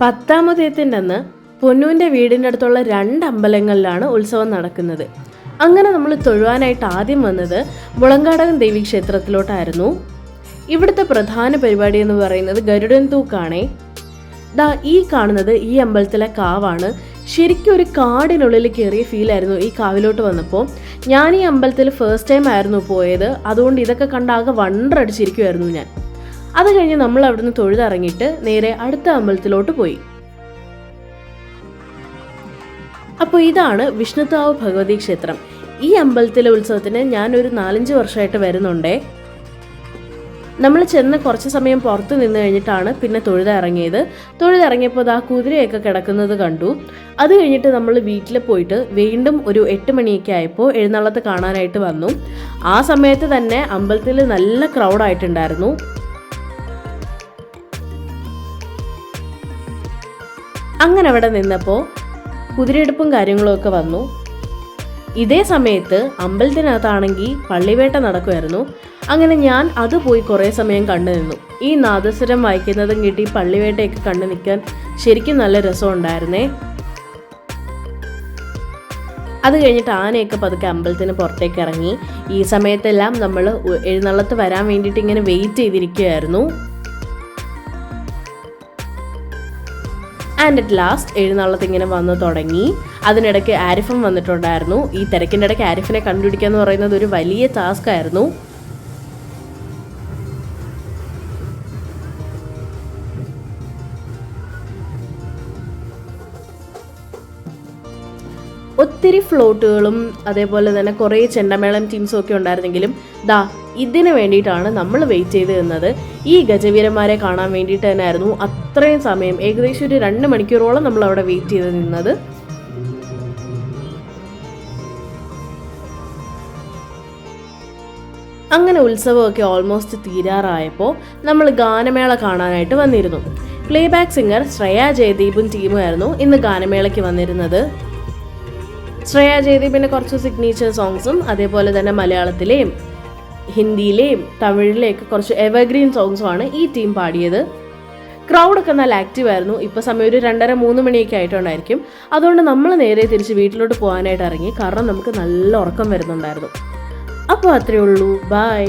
പത്താമതേത്തിൻ്റെ അന്ന് പൊന്നുവിൻ്റെ വീടിൻ്റെ അടുത്തുള്ള 2 അമ്പലങ്ങളിലാണ് ഉത്സവം നടക്കുന്നത്. അങ്ങനെ നമ്മൾ തൊഴുവാനായിട്ട് ആദ്യം വന്നത് മുളങ്കാടകം ദേവി ക്ഷേത്രത്തിലോട്ടായിരുന്നു. ഇവിടുത്തെ പ്രധാന പരിപാടി എന്ന് പറയുന്നത് ഗരുഡൻ തൂക്കാണേ. ഈ കാണുന്നത് ഈ അമ്പലത്തിലെ കാവാണ്. ശരിക്കും ഒരു കാടിനുള്ളിൽ കയറിയ ഫീലായിരുന്നു ഈ കാവിലോട്ട് വന്നപ്പോൾ. ഞാൻ ഈ അമ്പലത്തിൽ ഫസ്റ്റ് ടൈം ആയിരുന്നു പോയത്, അതുകൊണ്ട് ഇതൊക്കെ കണ്ടാകെ വണ്ടടിച്ചിരിക്കുമായിരുന്നു ഞാൻ. അത് കഴിഞ്ഞ് നമ്മൾ അവിടുന്ന് തൊഴുതിറങ്ങിയിട്ട് നേരെ അടുത്ത അമ്പലത്തിലോട്ട് പോയി. അപ്പോൾ ഇതാണ് വിഷ്ണുത്താവ് ഭഗവതി ക്ഷേത്രം. ഈ അമ്പലത്തിലെ ഉത്സവത്തിന് ഞാനൊരു 4-5 വർഷമായിട്ട് വരുന്നുണ്ടേ. നമ്മൾ ചെന്ന് കുറച്ച് സമയം പുറത്ത് നിന്ന് കഴിഞ്ഞിട്ടാണ് പിന്നെ തൊഴുതിറങ്ങിയപ്പോൾ ആ കുതിരയൊക്കെ കിടക്കുന്നത് കണ്ടു. അത് കഴിഞ്ഞിട്ട് നമ്മൾ വീട്ടിൽ പോയിട്ട് വീണ്ടും ഒരു 8 മണിയൊക്കെ ആയപ്പോൾ എഴുന്നള്ളത്ത് കാണാനായിട്ട് വന്നു. ആ സമയത്ത് തന്നെ അമ്പലത്തിൽ നല്ല ക്രൗഡായിട്ടുണ്ടായിരുന്നു. അങ്ങനെ അവിടെ നിന്നപ്പോൾ കുതിരയെടുപ്പും കാര്യങ്ങളുമൊക്കെ വന്നു. ഇതേ സമയത്ത് അമ്പലത്തിനകത്താണെങ്കിൽ പള്ളിവേട്ട നടക്കുമായിരുന്നു. അങ്ങനെ ഞാൻ അത് പോയി കുറേ സമയം കണ്ടു നിന്നു. ഈ നാദസ്വരം വായിക്കുന്നതും കിട്ടി പള്ളിവേട്ടയൊക്കെ കണ്ടു നിൽക്കാൻ ശരിക്കും നല്ല രസമുണ്ടായിരുന്നേ. അത് കഴിഞ്ഞിട്ട് ആനയൊക്കെ പതുക്കെ അമ്പലത്തിന് പുറത്തേക്ക് ഇറങ്ങി. ഈ സമയത്തെല്ലാം നമ്മൾ എഴുന്നള്ളത്ത് വരാൻ വേണ്ടിയിട്ട് ഇങ്ങനെ വെയിറ്റ് ചെയ്തിരിക്കുകയായിരുന്നു. ആൻഡ് അറ്റ് ലാസ്റ്റ് എഴുന്നള്ളത്ത് ഇങ്ങനെ വന്ന് തുടങ്ങി. അതിനിടയ്ക്ക് ആരിഫും വന്നിട്ടുണ്ടായിരുന്നു. ഈ തിരക്കിൻ്റെ ഇടയ്ക്ക് ആരിഫിനെ കണ്ടുപിടിക്കുക എന്ന് പറയുന്നത് ഒരു വലിയ ടാസ്ക് ആയിരുന്നു. ഒത്തിരി ഫ്ലോട്ടുകളും അതേപോലെ തന്നെ കുറേ ചെണ്ടമേളം ടീംസും ഒക്കെ ഉണ്ടായിരുന്നെങ്കിലും ഇതിന് വേണ്ടിയിട്ടാണ് നമ്മൾ വെയിറ്റ് ചെയ്ത് നിന്നത്. ഈ ഗജവീരന്മാരെ കാണാൻ വേണ്ടിയിട്ട് തന്നെയായിരുന്നു അത്രയും സമയം, ഏകദേശം ഒരു 2 മണിക്കൂറോളം നമ്മൾ അവിടെ വെയിറ്റ് ചെയ്ത് നിന്നത്. അങ്ങനെ ഉത്സവമൊക്കെ ഓൾമോസ്റ്റ് തീരാറായപ്പോൾ നമ്മൾ ഗാനമേള കാണാനായിട്ട് വന്നിരുന്നു. പ്ലേബാക്ക് സിംഗർ ശ്രേയ ജയദീപും ടീമുമായിരുന്നു ഇന്ന് ഗാനമേളയ്ക്ക് വന്നിരുന്നത്. ശ്രേയ ജയദീപിൻ്റെ കുറച്ച് സിഗ്നേച്ചർ സോങ്സും അതേപോലെ തന്നെ മലയാളത്തിലെയും ഹിന്ദിയിലെയും തമിഴിലെയൊക്കെ കുറച്ച് എവർഗ്രീൻ സോങ്സുമാണ് ഈ ടീം പാടിയത്. ക്രൗഡൊക്കെ നല്ല ആക്റ്റീവ് ആയിരുന്നു. ഇപ്പോൾ സമയം ഒരു 2:30-3 മണിയൊക്കെ ആയിട്ടുണ്ടായിരിക്കും. അതുകൊണ്ട് നമ്മൾ നേരെ തിരിച്ച് വീട്ടിലോട്ട് പോകാനായിട്ട് ഇറങ്ങി. കാരണം നമുക്ക് നല്ല ഉറക്കം വരുന്നുണ്ടായിരുന്നു. അപ്പോൾ അത്രയേ ഉള്ളൂ. ബൈ.